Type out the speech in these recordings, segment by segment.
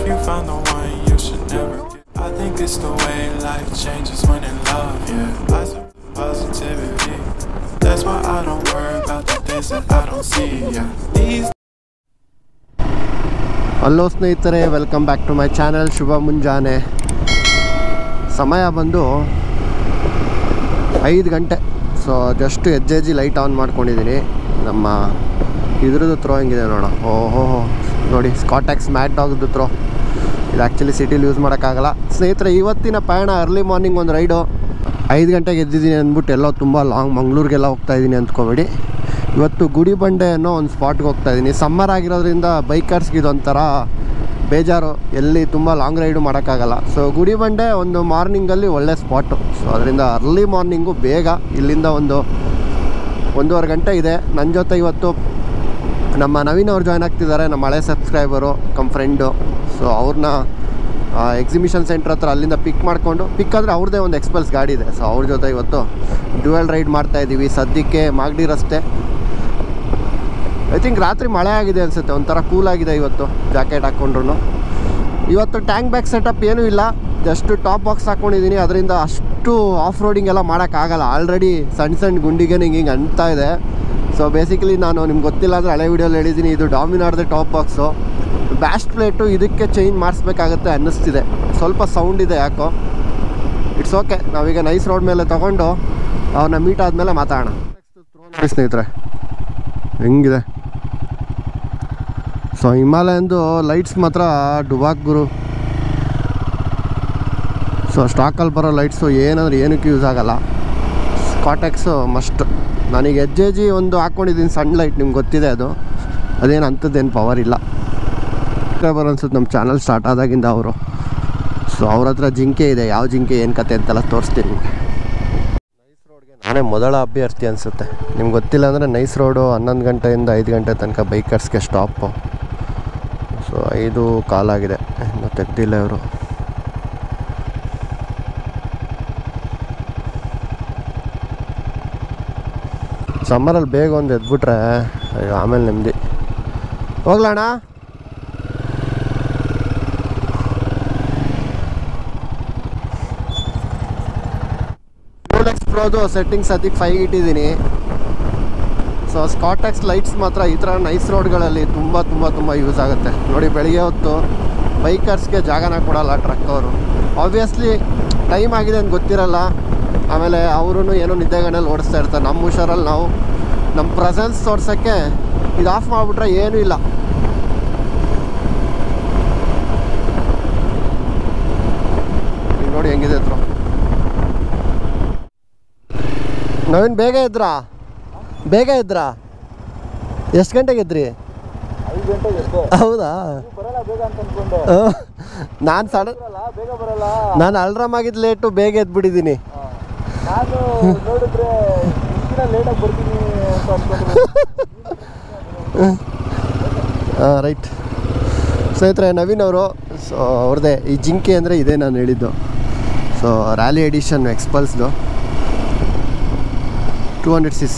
you found the one, you should never give. I think it's the way life changes when in love, yeah. I said positivity, that's why I don't worry about the things that I don't see, yeah. These ಹಲೋ ಸ್ನೇಹಿತರೆ, welcome back to my channel. ಶುಭ ಮುಂಜಾನೆ. ಸಮಯ ಬಂದು 5 ಗಂಟೆ. So just ಹೆಜ್ಜೆ light on ಮಾಡ್ಕೊಂಡಿದ್ದೀನಿ. ನಮ್ಮ ಇದ್ರದ್ದು ಥ್ರೋ ಹೆಂಗಿದೆ ನೋಡೋ. ಓಹೋ ನೋಡಿ, ಸ್ಕಾಟೆಕ್ಸ್ ಮ್ಯಾಟ್ ಡಾಗ್ದು ಥ್ರೋ. ಇದು ಆ್ಯಕ್ಚುಲಿ ಸಿಟಿಲಿ ಯೂಸ್ ಮಾಡೋಕ್ಕಾಗಲ್ಲ. ಸ್ನೇಹಿತರೆ, ಇವತ್ತಿನ ಪಯಣ ಅರ್ಲಿ ಮಾರ್ನಿಂಗ್ ಒಂದು ರೈಡು. 5 ಗಂಟೆಗೆ ಎದ್ದಿದ್ದೀನಿ ಅಂದ್ಬಿಟ್ಟು ಎಲ್ಲೋ ತುಂಬ ಲಾಂಗ್ ಮಂಗಳೂರಿಗೆಲ್ಲ ಹೋಗ್ತಾಯಿದ್ದೀನಿ ಅಂದ್ಕೊಬೇಡಿ. ಇವತ್ತು ಗುಡಿಬಂಡೆ ಅನ್ನೋ ಒಂದು ಸ್ಪಾಟ್ಗೆ ಹೋಗ್ತಾಯಿದ್ದೀನಿ. ಸಮ್ಮರ್ ಆಗಿರೋದ್ರಿಂದ ಬೈಕರ್ಸ್ಗೆ ಇದೊಂಥರ ಬೇಜಾರು, ಎಲ್ಲಿ ತುಂಬ ಲಾಂಗ್ ರೈಡು ಮಾಡೋಕ್ಕಾಗಲ್ಲ. ಸೊ ಗುಡಿಬಂಡೆ ಒಂದು ಮಾರ್ನಿಂಗಲ್ಲಿ ಒಳ್ಳೆ ಸ್ಪಾಟು. ಸೊ ಅದರಿಂದ ಅರ್ಲಿ ಮಾರ್ನಿಂಗು ಬೇಗ ಇಲ್ಲಿಂದ 1.5 ಗಂಟೆ ಇದೆ. ನನ್ನ ಜೊತೆ ಇವತ್ತು ನಮ್ಮ ನವೀನ್ ಅವ್ರು ಜಾಯ್ನ್ ಆಗ್ತಿದ್ದಾರೆ, ನಮ್ಮ ಹಳೆ ಸಬ್ಸ್ಕ್ರೈಬರು ಕಮ್ ಫ್ರೆಂಡು. ಸೊ ಅವ್ರನ್ನ ಎಕ್ಸಿಬಿಷನ್ ಸೆಂಟ್ರ್ ಹತ್ರ ಅಲ್ಲಿಂದ ಪಿಕ್ ಮಾಡಿಕೊಂಡು, ಪಿಕ್ ಅಂದರೆ ಅವ್ರದ್ದೇ ಒಂದು ಎಕ್ಸ್ಪಲ್ಸ್ ಗಾಡಿ ಇದೆ. ಸೊ ಅವ್ರ ಜೊತೆ ಇವತ್ತು ಡ್ಯುಯಲ್ ರೈಡ್ ಮಾಡ್ತಾಯಿದ್ದೀವಿ. ಸದ್ಯಕ್ಕೆ ಮಾಗಡಿ ರಸ್ತೆ. ಐ ಥಿಂಕ್ ರಾತ್ರಿ ಮಳೆ ಆಗಿದೆ ಅನಿಸುತ್ತೆ, ಒಂಥರ ಕೂಲಾಗಿದೆ ಇವತ್ತು ಜಾಕೆಟ್ ಹಾಕ್ಕೊಂಡ್ರು. ಇವತ್ತು ಟ್ಯಾಂಕ್ ಬ್ಯಾಗ್ ಸೆಟಪ್ ಏನೂ ಇಲ್ಲ, ಜಸ್ಟ್ ಟಾಪ್ ಬಾಕ್ಸ್ ಹಾಕ್ಕೊಂಡಿದ್ದೀನಿ. ಅದರಿಂದ ಅಷ್ಟು ಆಫ್ ರೋಡಿಂಗ್ ಎಲ್ಲ ಮಾಡೋಕ್ಕಾಗಲ್ಲ. ಆಲ್ರೆಡಿ ಸಣ್ಣ ಗುಂಡಿಗೆ ಹಿಂಗೆ ಅಂತಾ ಇದೆ. ಸೊ ಬೇಸಿಕಲಿ ನಾನು ನಿಮ್ಗೆ ಗೊತ್ತಿಲ್ಲ ಅಂದರೆ ಹಳೆ ವೀಡಿಯೋಲಿ ಹೇಳಿದ್ದೀನಿ, ಇದು ಡಾಮಿನಾರ್ದೇ ಟಾಪ್ ಬಾಕ್ಸು. ಬ್ಯಾಸ್ಟ್ ಪ್ಲೇಟು ಇದಕ್ಕೆ ಚೇಂಜ್ ಮಾಡಿಸ್ಬೇಕಾಗತ್ತೆ ಅನ್ನಿಸ್ತಿದೆ. ಸ್ವಲ್ಪ ಸೌಂಡ್ ಇದೆ ಯಾಕೋ. It's okay. ನಾವೀಗ ನೈಸ್ ರೋಡ್ ಮೇಲೆ ತೊಗೊಂಡು ಅವ್ರನ್ನ ಮೀಟ್ ಆದಮೇಲೆ ಮಾತಾಡೋಣ. ಸ್ನೇಹಿತರೆ ಹೆಂಗಿದೆ. ಸೊ ಹಿಮಾಲಯಂದು ಲೈಟ್ಸ್ ಮಾತ್ರ ಡುಬಾಕ್ ಗುರು. ಸೊ ಸ್ಟಾಕಲ್ಲಿ ಬರೋ ಲೈಟ್ಸು ಏನಂದ್ರೆ ಏನಕ್ಕೆ ಯೂಸ್ ಆಗೋಲ್ಲ. ಸ್ಕಾಟೆಕ್ಸು ಮಸ್ಟ್. ನನಗೆ ಹೆಜ್ಜೆ ಒಂದು ಹಾಕ್ಕೊಂಡಿದ್ದೀನಿ ಸಣ್ಣ ಲೈಟ್, ನಿಮ್ಗೆ ಗೊತ್ತಿದೆ ಅದು. ಅದೇನು ಅಂಥದ್ದೇನು ಪವರ್ ಇಲ್ಲ. ಸಬ್ಸ್ಕ್ರೈಬರ್ ಅನ್ಸುತ್ತೆ ನಮ್ಮ ಚಾನಲ್ ಸ್ಟಾರ್ಟ್ ಆದಾಗಿಂದ ಅವರು. ಸೊ ಅವ್ರ ಹತ್ರ ಜಿಂಕೆ ಇದೆ, ಯಾವ ಜಿಂಕೆ ಏನು ಕತೆ ಅಂತೆಲ್ಲ ತೋರಿಸ್ತೀನಿ ನಿಮಗೆ. ನೈಸ್ ರೋಡ್ಗೆ ನಾನೇ ಮೊದಲ ಅಭ್ಯರ್ಥಿ ಅನಿಸುತ್ತೆ. ನಿಮ್ಗೆ ಗೊತ್ತಿಲ್ಲ ಅಂದರೆ ನೈಸ್ ರೋಡು 11 ಗಂಟೆಯಿಂದ 5 ಗಂಟೆ ತನಕ ಬೈಕರ್ಸ್ಗೆ ಸ್ಟಾಪು. ಸೊ 5 ಕಾಲಾಗಿದೆ, ಇನ್ನೂ ತೆಗ್ದಿಲ್ಲ ಇವರು. ಸಮ್ಮರಲ್ಲಿ ಬೇಗ ಒಂದು ಎದ್ಬಿಟ್ರೆ ಆಮೇಲೆ ನೆಮ್ಮದಿ. ಹೋಗ್ಲಣ್ಣ. ಪ್ರೋದು ಸೆಟ್ಟಿಂಗ್ಸ್ ಅದಕ್ಕೆ 5 ಇಟ್ಟಿದ್ದೀನಿ. ಸೊ ಸ್ಕಾಟೆಕ್ಸ್ ಲೈಟ್ಸ್ ಮಾತ್ರ ಈ ಥರ ನೈಸ್ ರೋಡ್ಗಳಲ್ಲಿ ತುಂಬ ಯೂಸ್ ಆಗುತ್ತೆ. ನೋಡಿ, ಬೆಳಿಗ್ಗೆ ಹೊತ್ತು ಬೈಕರ್ಸ್ಗೆ ಜಾಗನ ಕೊಡಲ್ಲ ಟ್ರಕ್ ಅವರು. ಆಬ್ವಿಯಸ್ಲಿ ಟೈಮ್ ಆಗಿದೆ ಅಂತ ಗೊತ್ತಿರಲ್ಲ. ಆಮೇಲೆ ಅವರು ಏನೋ ನಿದ್ದೆಗಣ್ಣಲ್ಲಿ ಓಡಿಸ್ತಾ ಇರ್ತಾರೆ. ನಮ್ಮ ಹುಷಾರಲ್ಲಿ ನಾವು ನಮ್ಮ ಪ್ರೆಸೆನ್ಸ್ ತೋರ್ಸೋಕ್ಕೆ ಇದು ಆಫ್ ಮಾಡಿಬಿಟ್ರೆ ಏನೂ ಇಲ್ಲ. ಈಗ ನೋಡಿ ಹೆಂಗಿದೆ ಹತ್ರ. ನವೀನ್ ಬೇಗ ಇದ್ರಾ? ಎಷ್ಟು ಗಂಟೆಗೆ ಇದ್ರಿ? 5 ಗಂಟೆಗೆ ಎದ್ದೆ. ಹೌದಾ? ಬರಲ್ಲ ಬೇಗ ಅಂತ ಅನ್ಕೊಂಡೆ. ನಾನು ಅಲ್ರಾಮ್ ಆಗಿದ್ದು ಲೇಟು, ಬೇಗ ಎದ್ಬಿಟ್ಟಿದ್ದೀನಿ. ನಾನು ನೋಡಿದ್ರೆ ಲೇಟಾಗಿ ಬರ್ತೀನಿ ಅಂತ ಅನ್ಕೊಂಡ್ರೆ. ರೈಟ್. ಸ್ನೇಹಿತರೆ, ನವೀನ್ ಅವರು. ಸೊ ಅವ್ರದ್ದೇ ಈ ಜಿಂಕೆ ಅಂದರೆ ಇದೇ ನಾನು ಹೇಳಿದ್ದು. ಸೊ ರ್ಯಾಲಿ ಎಡಿಷನ್ ಎಕ್ಸ್ಪಲ್ಸ್ದು 200cc.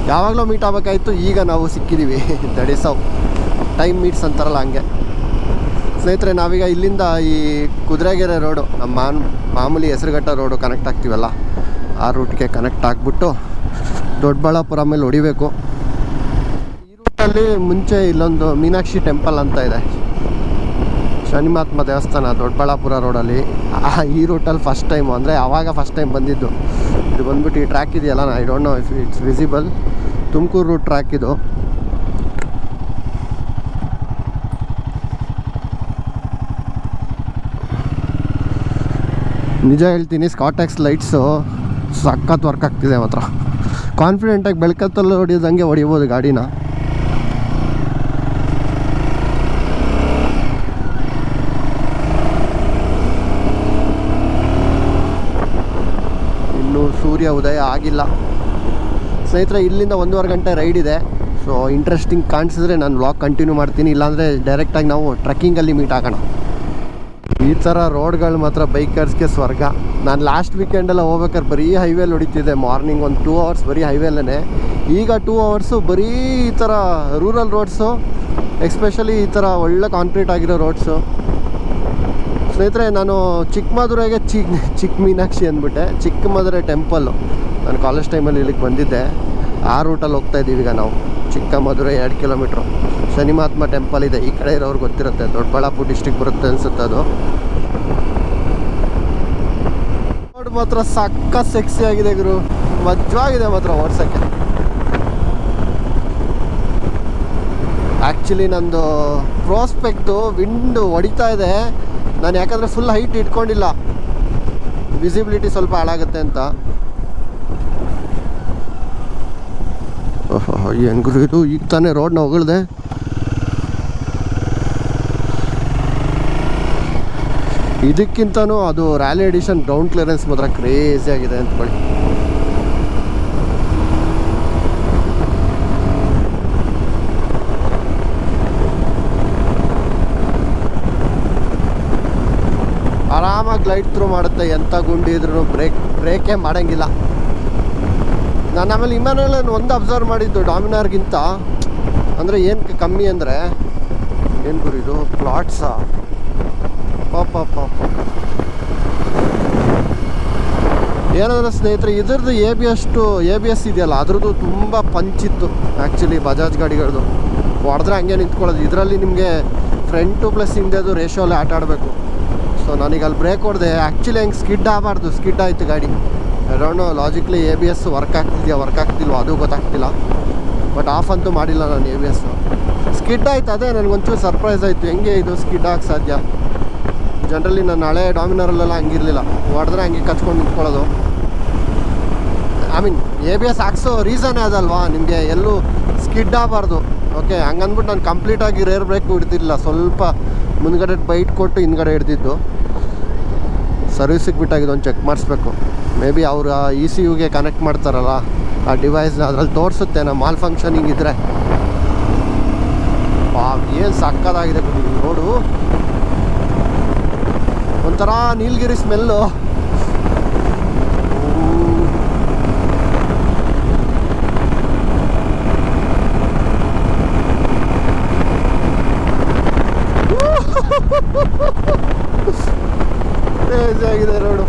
ಯಾವಾಗಲೂ ಮೀಟ್ ಆಗಬೇಕಾಯ್ತು, ಈಗ ನಾವು ಸಿಕ್ಕಿದ್ದೀವಿ. That is how time meets ಅಂತಾರಲ್ಲ ಹಂಗೆ. ಸ್ನೇಹಿತರೆ, ನಾವೀಗ ಇಲ್ಲಿಂದ ಈ ಕುದುರೆಗೆರೆ ರೋಡು, ನಮ್ಮ ಮಾಮೂಲಿ ಹೆಸರುಘಟ್ಟ ರೋಡು ಕನೆಕ್ಟ್ ಆಗ್ತೀವಲ್ಲ, ಆ ರೂಟ್ಗೆ ಕನೆಕ್ಟ್ ಆಗಿಬಿಟ್ಟು ದೊಡ್ಡಬಳ್ಳಾಪುರ ಮೇಲೆ ಹೊಡಿಬೇಕು. ಈ ರೂಟಲ್ಲಿ ಮುಂಚೆ ಇಲ್ಲೊಂದು ಮೀನಾಕ್ಷಿ ಟೆಂಪಲ್ ಅಂತ ಇದೆ, ಶನಿ ಮಹಾತ್ಮ ದೇವಸ್ಥಾನ, ದೊಡ್ಡಬಳ್ಳಾಪುರ ರೋಡಲ್ಲಿ. ಈ ರೂಟಲ್ಲಿ ಫಸ್ಟ್ ಟೈಮು, ಅಂದರೆ ಆವಾಗ ಫಸ್ಟ್ ಟೈಮ್ ಬಂದಿದ್ದು. ಇದು ಬಂದ್ಬಿಟ್ಟು ಈ ಟ್ರ್ಯಾಕ್ ಇದೆಯಲ್ಲ, I don't know if it's visible. Tumakuru route track ಇದು. ನಿಜ ಹೇಳ್ತೀನಿ, ಸ್ಕಾಟೆಕ್ಸ್ ಲೈಟ್ಸು ಸಖತ್ ವರ್ಕ್ ಆಗ್ತಿದೆ ಮಾತ್ರ. ಕಾನ್ಫಿಡೆಂಟಾಗಿ ಬೆಳಕತ್ತಲ್ಲಿ ಹೊಡಿಯೋದಂಗೆ ಹೊಡಿಬೋದು ಗಾಡಿನ. ಇನ್ನೂ ಸೂರ್ಯ ಉದಯ ಆಗಿಲ್ಲ. ಸ್ನೇಹಿತರೆ, ಇಲ್ಲಿಂದ 1.5 ಗಂಟೆ ರೈಡ್ ಇದೆ. ಸೊ ಇಂಟ್ರೆಸ್ಟಿಂಗ್ ಕಾಣಿಸಿದ್ರೆ ನಾನು ವ್ಲಾಗ್ ಕಂಟಿನ್ಯೂ ಮಾಡ್ತೀನಿ, ಇಲ್ಲಾಂದರೆ ಡೈರೆಕ್ಟಾಗಿ ನಾವು ಟ್ರೆಕ್ಕಿಂಗಲ್ಲಿ ಮೀಟ್ ಆಗೋಣ. ಈ ಥರ ರೋಡ್ಗಳು ಮಾತ್ರ ಬೈಕರ್ಸ್ಗೆ ಸ್ವರ್ಗ. ನಾನು ಲಾಸ್ಟ್ ವೀಕೆಂಡೆಲ್ಲ ಹೋಗ್ಬೇಕಾದ್ರೆ ಬರೀ ಹೈವೇಲಿ ಹೊಡಿತಿದ್ದೆ. ಮಾರ್ನಿಂಗ್ ಒಂದು 2 hours ಬರೀ ಹೈವೇಲೇ. ಈಗ 2 hours ಬರೀ ಈ ಥರ ರೂರಲ್ ರೋಡ್ಸು, ಎಸ್ಪೆಷಲಿ ಈ ಥರ ಒಳ್ಳೆ ಕಾಂಕ್ರೀಟ್ ಆಗಿರೋ ರೋಡ್ಸು. ಸ್ನೇಹಿತರೆ, ನಾನು ಚಿಕ್ಕಮದುರೆಗೆ ಚಿಕ್ಕ ಮೀನಾಕ್ಷಿ ಅಂದ್ಬಿಟ್ಟೆ, ಚಿಕ್ಕಮದುರೆ ಟೆಂಪಲ್ಲು. ನಾನು ಕಾಲೇಜ್ ಟೈಮಲ್ಲಿ ಇಲ್ಲಿಗೆ ಬಂದಿದ್ದೆ. ಆ ರೂಟಲ್ಲಿ ಹೋಗ್ತಾ ಇದ್ದೀವಿ ಈಗ ನಾವು. ಚಿಕ್ಕಮದುರೆ 2 ಕಿಲೋಮೀಟ್ರು ಶನಿ ಮಹಾತ್ಮ ಟೆಂಪಲ್ ಇದೆ. ಈ ಕಡೆ ಇರೋರು ಗೊತ್ತಿರುತ್ತೆ, ದೊಡ್ಡಬಳ್ಳಾಪುರ ಡಿಸ್ಟ್ರಿಕ್ಟ್ ಬರುತ್ತೆ ಅನಿಸುತ್ತೆ ಅದು. ರೋಡ್ ಮಾತ್ರ ಸಕ್ಕ ಸೆಕ್ಸಿ ಆಗಿದೆ ಗುರು, ಮಜವಾಗಿದೆ ಮಾತ್ರ ಓಡ್ಸೋಕ್ಕೆ. ಆ್ಯಕ್ಚುಲಿ ನಂದು ಪ್ರೋಸ್ಪೆಕ್ಟು ವಿಂಡ್ ಹೊಡಿತಾ ಇದೆ. ನಾನು ಯಾಕಂದರೆ ಫುಲ್ ಹೈಟ್ ಇಟ್ಕೊಂಡಿಲ್ಲ, ವಿಸಿಬಿಲಿಟಿ ಸ್ವಲ್ಪ ಹಾಳಾಗುತ್ತೆ ಅಂತ. ಓಹೋ, ಹೆಂಗ್ರು ಇದು, ಈಗ ತಾನೇ ರೋಡ್ನ ಹೊಗಳ್ದೆ. ಇದಕ್ಕಿಂತನೂ ಅದು ರ್ಯಾಲಿ ಎಡಿಷನ್ ಗ್ರೌಂಡ್ ಕ್ಲಿಯರೆನ್ಸ್ ಮಾತ್ರ ಕ್ರೇಜಿ ಆಗಿದೆ ಅಂದ್ಕೊಳ್ಳಿ. ಆರಾಮಾಗಿ ಗ್ಲೈಡ್ ಥ್ರೂ ಮಾಡುತ್ತೆ, ಎಂಥ ಗುಂಡಿ ಇದ್ರೂ ಬ್ರೇಕೇ ಮಾಡೋಂಗಿಲ್ಲ. ನಾನು ಆಮೇಲೆ ಇಮ್ಯಾನುಯಲ್ ಒಂದು ಅಬ್ಸರ್ವ್ ಮಾಡಿದ್ದು ಡಾಮಿನಾರ್ಗಿಂತ, ಅಂದರೆ ಏನು ಕಮ್ಮಿ ಅಂದರೆ, ಏನು ಗುರು ಇದು ಪ್ಲಾಟ್ಸಾ, ಪಾಪ ಏನಂದರೆ ಸ್ನೇಹಿತರೆ, ಇದ್ರದ್ದು ಎ ಬಿ ಎಸ್ ಇದೆಯಲ್ಲ, ಅದ್ರದ್ದು ತುಂಬ ಪಂಚಿತ್ತು ಆ್ಯಕ್ಚುಲಿ ಬಜಾಜ್ ಗಾಡಿಗಳದ್ದು. ಹೊಡೆದ್ರೆ ಹಂಗೆ ನಿಂತ್ಕೊಳ್ಳೋದು. ಇದರಲ್ಲಿ ನಿಮಗೆ ಫ್ರಂಟು ಪ್ಲಸ್ ಹಿಂದೆದು ರೇಷೋಲ್ಲಿ ಆಟ ಆಡಬೇಕು. ಸೊ ನಾನೀಗ ಅಲ್ಲಿ ಬ್ರೇಕ್ ಹೊಡೆದೆ, ಆ್ಯಕ್ಚುಲಿ ಹೆಂಗೆ ಸ್ಕಿಡ್ ಆಗಬಾರ್ದು, ಸ್ಕಿಡ್ ಆಯಿತು ಗಾಡಿ. I don't know logically A B S work ಆಗ್ತಿಲ್ವೋ ಅದು ಗೊತ್ತಾಗ್ತಿಲ್ಲ. ಬಟ್ ಆಫ್ ಅಂತೂ ಮಾಡಿಲ್ಲ ನಾನು ಎ ಬಿ ಎಸ್. ಸ್ಕಿಡ್ ಆಯ್ತು, ಅದೇ ನನಗೊಂಚೂರು ಸರ್ಪ್ರೈಸ್ ಆಯಿತು, ಹೆಂಗೆ ಇದು ಸ್ಕಿಡ್ ಆಗಿ ಸಾಧ್ಯ. ಜನರಲಿ ನಾನು ಹಳೆ ಡಾಮಿನರಲ್ಲೆಲ್ಲ ಹಂಗಿರಲಿಲ್ಲ, ಹೊಡೆದ್ರೆ ಹಂಗೆ ಕಚ್ಕೊಂಡು ನಿಂತ್ಕೊಳ್ಳೋದು. I mean A B S ಹಾಕ್ಸೋ ರೀಸನ್ನೇ ಅದಲ್ವಾ, ನಿಮಗೆ ಎಲ್ಲೂ ಸ್ಕಿಡ್ ಆಗಬಾರ್ದು. ಓಕೆ, ಹಂಗಂದ್ಬಿಟ್ಟು ನಾನು ಕಂಪ್ಲೀಟಾಗಿ ರೇರ್ ಬ್ರೇಕ್ ಹಿಡ್ದಿಲ್ಲ, ಸ್ವಲ್ಪ ಮುಂದ್ಗಡೆ ಬೈಟ್ ಕೊಟ್ಟು ಹಿಂದ್ಗಡೆ ಹಿಡ್ದಿದ್ದು. ಸರ್ವಿಸಿಗೆ ಬಿಟ್ಟಾಗಿದೆ, ಒಂದು ಚೆಕ್ ಮಾಡಿಸ್ಬೇಕು. ಮೇ ಬಿ ಅವರು ECUಗೆ ಕನೆಕ್ಟ್ ಮಾಡ್ತಾರಲ್ಲ ಆ ಡಿವೈಸ್ನ, ಅದರಲ್ಲಿ ತೋರಿಸುತ್ತೆ ನಮ್ಮ ಮಾಲ್ ಫಂಕ್ಷನಿಂಗ್ ಇದ್ದರೆ. ಏನು ಸಕ್ಕದಾಗಿದೆ ರೋಡು, ಒಂಥರ ನೀಲಗಿರಿ ಸ್ಮೆಲ್ಲು. ಕ್ರೇಜಿ ಆಗಿದೆ ರೋಡು.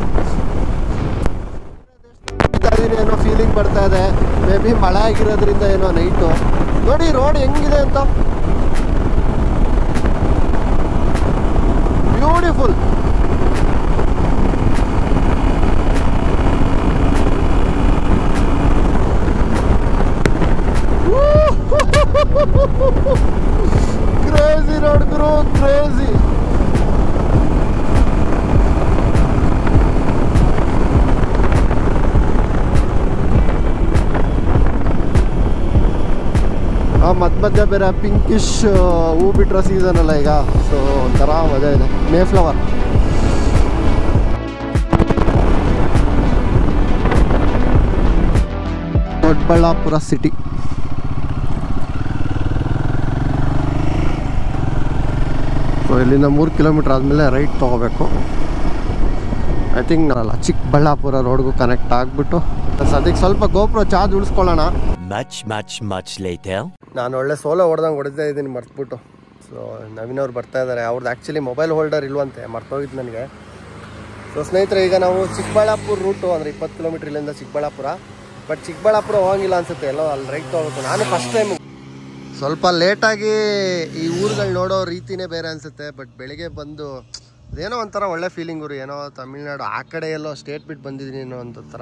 ಏನೋ ಫೀಲಿಂಗ್ ಬರ್ತಾ ಇದೆ, ಮೇ ಬಿ ಮಳೆ ಆಗಿರೋದ್ರಿಂದ ಏನೋ ನೈಟು. ನೋಡಿ ರೋಡ್ ಹೆಂಗಿದೆ ಅಂತ, ಬ್ಯೂಟಿಫುಲ್. ಕ್ರೇಜಿ ರೋಡ್ ಗುರು, ಕ್ರೇಜಿ. ಮಧ್ಯ ಬೇರೆ ಪಿಂಕಿಶ್ ಹೂ ಬಿಟ್ಟಿರೋ ಸೀಸನ್ ಅಲ್ಲ ಈಗ, ಸೊ ಒಂಥರ ಮಜಾ ಇದೆ. Mayflower. Doddaballapura city. So ಇಲ್ಲಿಂದ 3 ಕಿಲೋಮೀಟ್ರ್ ಆದಮೇಲೆ ರೈಟ್ ತೊಗೋಬೇಕು. ಐ ಥಿಂಕ್ ನಾನಲ್ಲ, ಚಿಕ್ಕಬಳ್ಳಾಪುರ ರೋಡ್ಗೂ ಕನೆಕ್ಟ್ ಆಗಿಬಿಟ್ಟು ಅದಕ್ಕೆ ಸ್ವಲ್ಪ ಗೋಪ್ರೋ ಚಾರ್ಜ್ ಉಳಿಸ್ಕೊಳ್ಳೋಣ. much later. ನಾನು ಒಳ್ಳೆ ಸೋಲೋ ಹೊಡೆತಾ ಇದ್ದೀನಿ ಮರ್ತ್ಬಿಟ್ಟು. ಸೊ ನವೀನ್ ಅವ್ರು ಬರ್ತಾ ಇದ್ದಾರೆ, ಅವ್ರದ್ದು ಆ್ಯಕ್ಚುಲಿ ಮೊಬೈಲ್ ಹೋಲ್ಡರ್ ಇಲ್ವಂತೆ, ಮರ್ತೋಗಿದ್ದು ನನಗೆ. ಸೊ ಸ್ನೇಹಿತರೆ, ಈಗ ನಾವು ಚಿಕ್ಕಬಳ್ಳಾಪುರ ರೂಟು, ಅಂದರೆ 20 ಕಿಲೋಮೀಟ್ರ್ ಇಲ್ಲಿಂದ ಚಿಕ್ಕಬಳ್ಳಾಪುರ. ಬಟ್ ಚಿಕ್ಕಬಳ್ಳಾಪುರ ಹೋಗಿಲ್ಲ ಅನಿಸುತ್ತೆ, ಎಲ್ಲೋ ಅಲ್ಲಿ ರೈಟ್ ತೊಗೋಬೇಕು. ನಾನು ಫಸ್ಟ್ ಟೈಮ್ ಸ್ವಲ್ಪ ಲೇಟಾಗಿ ಈ ಊರುಗಳು ನೋಡೋ ರೀತಿನೇ ಬೇರೆ ಅನಿಸುತ್ತೆ. ಬಟ್ ಬೆಳಿಗ್ಗೆ ಬಂದು ಅದೇನೋ ಒಂಥರ ಒಳ್ಳೆ ಫೀಲಿಂಗ್ ಗುರು. ಏನೋ ತಮಿಳ್ನಾಡು ಆ ಕಡೆ ಎಲ್ಲೋ ಸ್ಟೇಟ್ ಬಿಟ್ಟು ಬಂದಿದ್ದೀನಿ ಅನ್ನೋ ಒಂಥರ.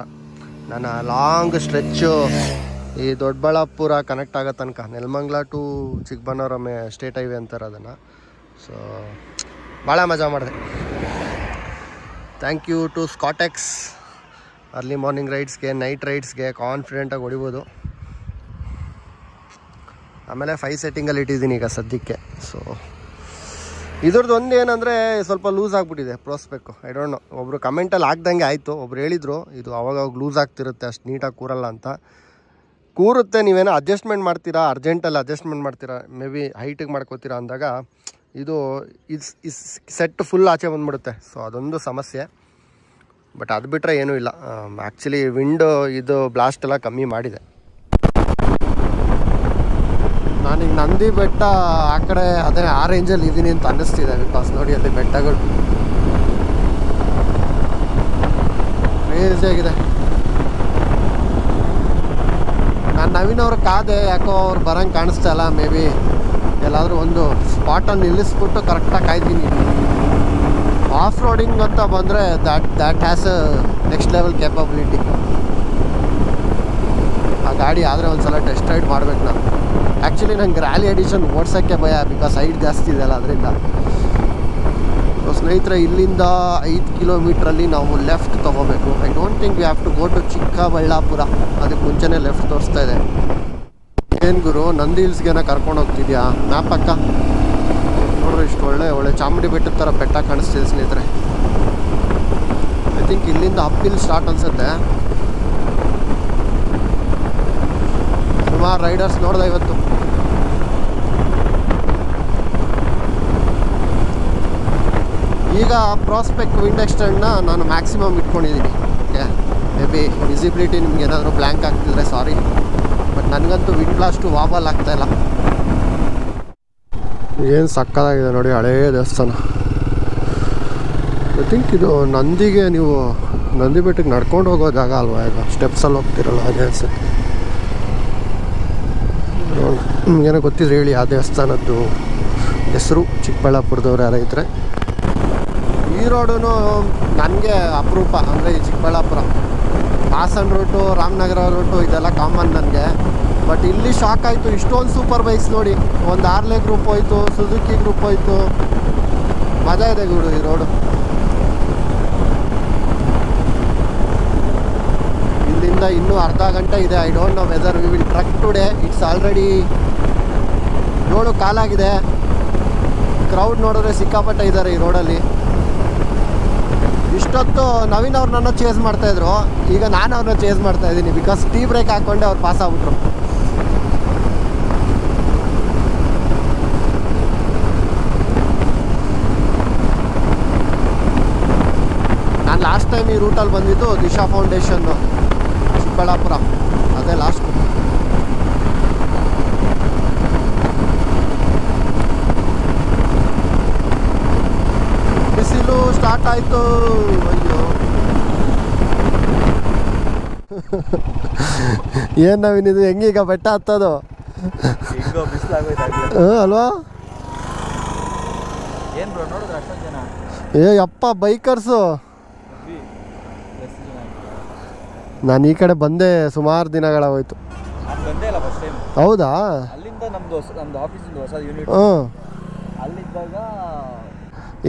ನಾನು ಲಾಂಗ್ ಸ್ಟ್ರೆಚ್ಚು ಈ ದೊಡ್ಡಬಳ್ಳಾಪುರ ಕನೆಕ್ಟ್ ಆಗೋ ತನಕ, Nelamangala to Chikkaballapura state highway ಅಂತಾರೆ ಅದನ್ನು. ಸೊ ಭಾಳ ಮಜಾ ಮಾಡಿದೆ. Thank you to Scotex. Early morning ರೈಡ್ಸ್ಗೆ, ನೈಟ್ ರೈಡ್ಸ್ಗೆ ಕಾನ್ಫಿಡೆಂಟಾಗಿ ಹೊಡಿಬೋದು. ಆಮೇಲೆ 5 ಸೆಟ್ಟಿಂಗಲ್ಲಿ ಇಟ್ಟಿದ್ದೀನಿ ಈಗ ಸದ್ಯಕ್ಕೆ. ಸೊ ಇದ್ರದ್ದು ಒಂದು ಏನಂದರೆ ಸ್ವಲ್ಪ ಲೂಸ್ ಆಗಿಬಿಟ್ಟಿದೆ ಪ್ರೋಸ್ಪೆಕ್ಕು. ಐ ಡೋಂಟ್ ನೋ, ಒಬ್ಬರು ಕಮೆಂಟಲ್ಲಿ ಆಗ್ದಂಗೆ ಆಯಿತು. ಒಬ್ರು ಹೇಳಿದರು ಇದು ಅವಾಗವಾಗ ಲೂಸ್ ಆಗ್ತಿರುತ್ತೆ, ಅಷ್ಟು ನೀಟಾಗಿ ಕೂರಲ್ಲ ಅಂತ. ಕೂರುತ್ತೆ, ನೀವೇನೋ ಅಡ್ಜಸ್ಟ್ಮೆಂಟ್ ಮಾಡ್ತೀರಾ, ಅರ್ಜೆಂಟಲ್ಲಿ ಅಡ್ಜಸ್ಟ್ಮೆಂಟ್ ಮಾಡ್ತೀರಾ, ಮೇ ಬಿ ಹೈಟಿಗೆ ಮಾಡ್ಕೋತೀರಾ ಅಂದಾಗ ಇದು ಸೆಟ್ ಫುಲ್ ಆಚೆ ಬಂದ್ಬಿಡುತ್ತೆ. ಸೊ ಅದೊಂದು ಸಮಸ್ಯೆ. ಬಟ್ ಅದು ಬಿಟ್ಟರೆ ಏನೂ ಇಲ್ಲ. ಆ್ಯಕ್ಚುಲಿ ವಿಂಡೋ ಇದು ಬ್ಲಾಸ್ಟ್ ಎಲ್ಲ ಕಮ್ಮಿ ಮಾಡಿದೆ. ನಾನೀಗ ನಂದಿ ಬೆಟ್ಟ ಆ ಕಡೆ ಅದೇ ಆ ರೇಂಜಲ್ಲಿ ಇದ್ದೀನಿ ಅಂತ ಅನ್ನಿಸ್ತಿದೆ. ಬಿಕಾಸ್ ನೋಡಿ ಅಲ್ಲಿ ಬೆಟ್ಟಗಳು ಕ್ರೇಜಿ ಆಗಿದೆ. ನಾನು ನವೀನ್ ಅವ್ರ ಕಾದೆ, ಯಾಕೋ ಅವ್ರು ಬರೋಂಗೆ ಕಾಣಿಸ್ತಾ ಇಲ್ಲ. ಮೇ ಬಿ ಎಲ್ಲಾದರೂ ಒಂದು ಸ್ಪಾಟನ್ನು ನಿಲ್ಲಿಸ್ಬಿಟ್ಟು ಕರೆಕ್ಟಾಗಿ ಕಾಯ್ತೀನಿ. ಆಫ್ ರೋಡಿಂಗ್ ಅಂತ ಬಂದರೆ that has a next level capability. ಆ ಗಾಡಿ ಆದರೆ ಒಂದು ಸಲ ಟೆಸ್ಟ್ ರೈಡ್ ಮಾಡ್ಬೇಕು ನಾನು. ಆ್ಯಕ್ಚುಲಿ ನಂಗೆ ರ್ಯಾಲಿ ಎಡಿಷನ್ ಓಡ್ಸೋಕ್ಕೆ ಭಯ, ಬಿಕಾಸ್ ಹೈಟ್ ಜಾಸ್ತಿ ಇದೆಯಲ್ಲ ಅದರಿಂದ. ಸೊ ಸ್ನೇಹಿತರೆ, ಇಲ್ಲಿಂದ 5 ಕಿಲೋಮೀಟ್ರಲ್ಲಿ ನಾವು ಲೆಫ್ಟ್ ತೊಗೋಬೇಕು. I don't think we have to go to Chikkaballapura. ಅದಕ್ಕೆ ಮುಂಚೆನೇ ಲೆಫ್ಟ್ ತೋರಿಸ್ತಾ ಇದೆ. ಏನು ಗುರು, ನಂದಿ ಹಿಲ್ಸ್ಗೆನ ಕರ್ಕೊಂಡು ಹೋಗ್ತಿದ್ಯಾ? ಮ್ಯಾಪ್ ಅಕ್ಕ ನೋಡ್ರಿ, ಇಷ್ಟು ಒಳ್ಳೆ ಚಾಮುಂಡಿ ಬೆಟ್ಟದ ಥರ ಬೆಟ್ಟ ಕಾಣಿಸ್ತಿದೆ ಸ್ನೇಹಿತರೆ. ಐ ಥಿಂಕ್ ಇಲ್ಲಿಂದ ಅಪ್ ಹಿಲ್ ಸ್ಟಾರ್ಟ್ ಅನ್ಸುತ್ತೆ. ಸುಮಾರು ರೈಡರ್ಸ್ ನೋಡ್ದೆ ಇವತ್ತು. ಈಗ ಪ್ರಾಸ್ಪೆಕ್ಟ್ ವಿಂಡ್ ಎಕ್ಸ್ಟೆಂಡ್ನ ನಾನು ಮ್ಯಾಕ್ಸಿಮಮ್ ಇಟ್ಕೊಂಡಿದ್ದೀನಿ. ಓಕೆ, ಮೇ ಬಿ ವಿಸಿಬಿಲಿಟಿ ನಿಮ್ಗೆ ಏನಾದರೂ ಬ್ಲ್ಯಾಂಕ್ ಆಗ್ತಿದ್ರೆ ಸಾರಿ. ಬಟ್ ನನಗಂತೂ ವಿಂಡ್ ಬ್ಲಾಸ್ಟು ವಾಬಲ್ ಆಗ್ತಾಯಿಲ್ಲ. ಏನು ಸಕ್ಕತ್ತಾಗಿದೆ ನೋಡಿ, ಹಳೇ ದೇವಸ್ಥಾನ. ಐ ಥಿಂಕ್ ಇದು ನಂದಿಗೆ ನೀವು ನಂದಿ ಬೆಟ್ಟಕ್ಕೆ ನಡ್ಕೊಂಡು ಹೋಗೋ ಜಾಗ ಅಲ್ವಾ? ಈಗ ಸ್ಟೆಪ್ಸಲ್ಲಿ ಹೋಗ್ತಿರಲ್ಲ ಅದೇ ಅನ್ಸುತ್ತೆ. ನಿಮಗೇನೋ ಗೊತ್ತಿದ್ರೆ ಹೇಳಿ ಆ ದೇವಸ್ಥಾನದ್ದು ಹೆಸರು. ಚಿಕ್ಕಬಳ್ಳಾಪುರದವ್ರು ಯಾರ ಇದ್ದರೆ. ಈ ರೋಡು ನನಗೆ ಅಪರೂಪ. ಅಂದರೆ ಈ ಚಿಕ್ಕಬಳ್ಳಾಪುರ ಹಾಸನ್ ರೂಟು, ರಾಮನಗರ ರೂಟು ಇದೆಲ್ಲ ಕಾಮನ್ ನನಗೆ. ಬಟ್ ಇಲ್ಲಿ ಶಾಕ್ ಆಯಿತು, ಇಷ್ಟೊಂದು ಸೂಪರ್ ಬೈಕ್ಸ್ ನೋಡಿ. ಒಂದು ಆರ್ಲೆ ಗ್ರೂಪ್ ಹೋಯ್ತು, ಸುಜುಕಿ ಗ್ರೂಪ್ ಹೋಯ್ತು. ಮಜಾ ಇದೆ ಗುರು ಈ ರೋಡು. ಇಲ್ಲಿಂದ ಇನ್ನೂ ಅರ್ಧ ಗಂಟೆ ಇದೆ. I don't know whether we will trek today. It's already 7 ಕಾಲಾಗಿದೆ. ಕ್ರೌಡ್ ನೋಡಿದ್ರೆ ಸಿಕ್ಕಾಪಟ್ಟೆ ಇದ್ದಾರೆ ಈ ರೋಡಲ್ಲಿ. ಇಷ್ಟೊತ್ತು ನವೀನ್ ಅವ್ರು ನನ್ನ ಚೇಸ್ ಮಾಡ್ತಾಯಿದ್ರು, ಈಗ ನಾನು ಅವ್ರನ್ನ ಚೇಸ್ ಮಾಡ್ತಾಯಿದ್ದೀನಿ. ಬಿಕಾಸ್ ಟೀ ಬ್ರೇಕ್ ಹಾಕ್ಕೊಂಡೆ ಅವ್ರು ಪಾಸ್ ಆಗ್ಬಿಟ್ರು. ನಾನು ಲಾಸ್ಟ್ ಟೈಮ್ ಈ ರೂಟಲ್ಲಿ ಬಂದಿದ್ದು ದಿಶಾ ಫೌಂಡೇಶನ್ನು ಚಿಕ್ಕಬಳ್ಳಾಪುರ, ಅದೇ ಲಾಸ್ಟ್. ಬಿಸಿಲು ಸ್ಟಾರ್ಟ್ ಆಯಿತು. ಅಯ್ಯೋ ಏನು ನಾವಿನಿದು ಹೆಂಗೀಗ ಬೆಟ್ಟ ಹತ್ತೋದು? ಅಲ್ವಾ? ಏ ಅಪ್ಪ ಬೈಕರ್ಸು. ನಾನು ಈ ಕಡೆ ಬಂದೆ ಸುಮಾರು ದಿನಗಳಾಗೋಯ್ತು. ಹೌದಾ?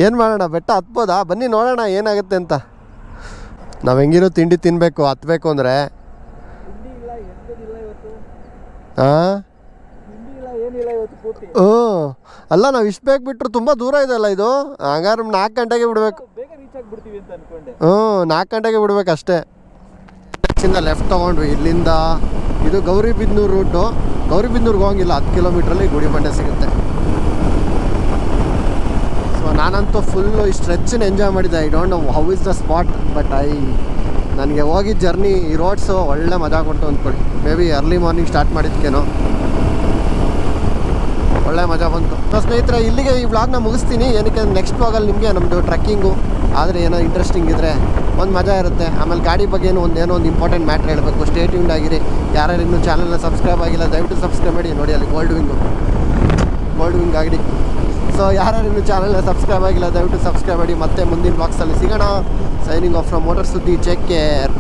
ಏನು ಮಾಡೋಣ, ಬೆಟ್ಟ ಹತ್ಬೋದಾ? ಬನ್ನಿ ನೋಡೋಣ ಏನಾಗುತ್ತೆ ಅಂತ. ನಾವು ಹೆಂಗಿರೋ ತಿಂಡಿ ತಿನ್ನಬೇಕು ಹತ್ಬೇಕು ಅಂದರೆ. ಹಾಂ, ಅಲ್ಲ ನಾವು ಇಷ್ಟು ಬೇಗ ಬಿಟ್ಟರು ತುಂಬ ದೂರ ಇದೆಯಲ್ಲ ಇದು. ಹಂಗಾರೆ 4 ಗಂಟೆಗೆ ಬಿಡಬೇಕು. 4 ಗಂಟೆಗೆ ಬಿಡ್ಬೇಕು ಅಷ್ಟೇ. ಲೆಫ್ಟ್ ತೊಗೊಂಡ್ವಿ ಇಲ್ಲಿಂದ. ಇದು ಗೌರಿಬಿದನೂರು ರೂಟು. ಗೌರಿಬಿದನೂರ್ಗೆ ಹೋಗಿಲ್ಲ, 10 ಕಿಲೋಮೀಟ್ರಲ್ಲಿ ಗುಡಿಬಂಡೆ ಸಿಗುತ್ತೆ. ಸೊ ನಾನಂತೂ ಫುಲ್ಲು ಈ ಸ್ಟ್ರೆಚ್ಚನ್ನು ಎಂಜಾಯ್ ಮಾಡಿದ್ದೆ. I don't know how is the spot, but ನನಗೆ ಹೋಗಿದ್ದ ಜರ್ನಿ ಈ ರೋಡ್ಸು ಒಳ್ಳೆ ಮಜಾ ಕೊಟ್ಟು ಅಂದ್ಕೊಳ್ಳಿ. Maybe early morning start ಮಾಡಿದ್ಕೇನೋ ಒಳ್ಳೆ ಮಜಾ ಬಂತು. ಸೊ ಸ್ನೇಹಿತರೆ, ಇಲ್ಲಿಗೆ ಈ ವ್ಲಾಗ್ನ ಮುಗಿಸ್ತೀನಿ. ಏನಕ್ಕೆ ನೆಕ್ಸ್ಟ್ ವ್ಲಾಗಲ್ಲಿ ನಿಮಗೆ ನಮ್ಮದು ಟ್ರೆಕ್ಕಿಂಗು ಆದರೆ ಏನೋ ಇಂಟ್ರೆಸ್ಟಿಂಗ್ ಇದ್ದರೆ ಒಂದು ಮಜಾ ಇರುತ್ತೆ. ಆಮೇಲೆ ಗಾಡಿ ಬಗ್ಗೆ ಏನೋ ಒಂದು ಇಂಪಾರ್ಟೆಂಟ್ ಮ್ಯಾಟ್ರ್ ಹೇಳಬೇಕು. ಸ್ಟೇ ಟ್ಯೂನ್ಡ್ ಆಗಿರಿ. ಯಾರ್ಯಾರು ಇನ್ನೂ ಚಾನಲ್ನ ಸಬ್ಸ್ಕ್ರೈಬ್ ಆಗಿಲ್ಲ ದಯವಿಟ್ಟು ಸಬ್ಸ್ಕ್ರೈಬ್ ಮಾಡಿ. ನೋಡಿ ಅಲ್ಲಿ ಗೋಲ್ಡ್ ವಿಂಗ್ ಗಾಡಿ. ಸೊ ಯಾರ್ಯಾರು ಇನ್ನೂ ಚಾನಲ್ನ ಸಬ್ಸ್ಕ್ರೈಬ್ ಆಗಿಲ್ಲ ದಯವಿಟ್ಟು ಸಬ್ಸ್ಕ್ರೈಬ್ ಮಾಡಿ. ಮತ್ತೆ ಮುಂದಿನ ಬಾಕ್ಸಲ್ಲಿ ಸಿಗೋಣ. ಸೈನಿಂಗ್ ಆಫ್ ಫ್ರಮ್ ಮೋಟರ್ ಸುದ್ದಿ. Take care.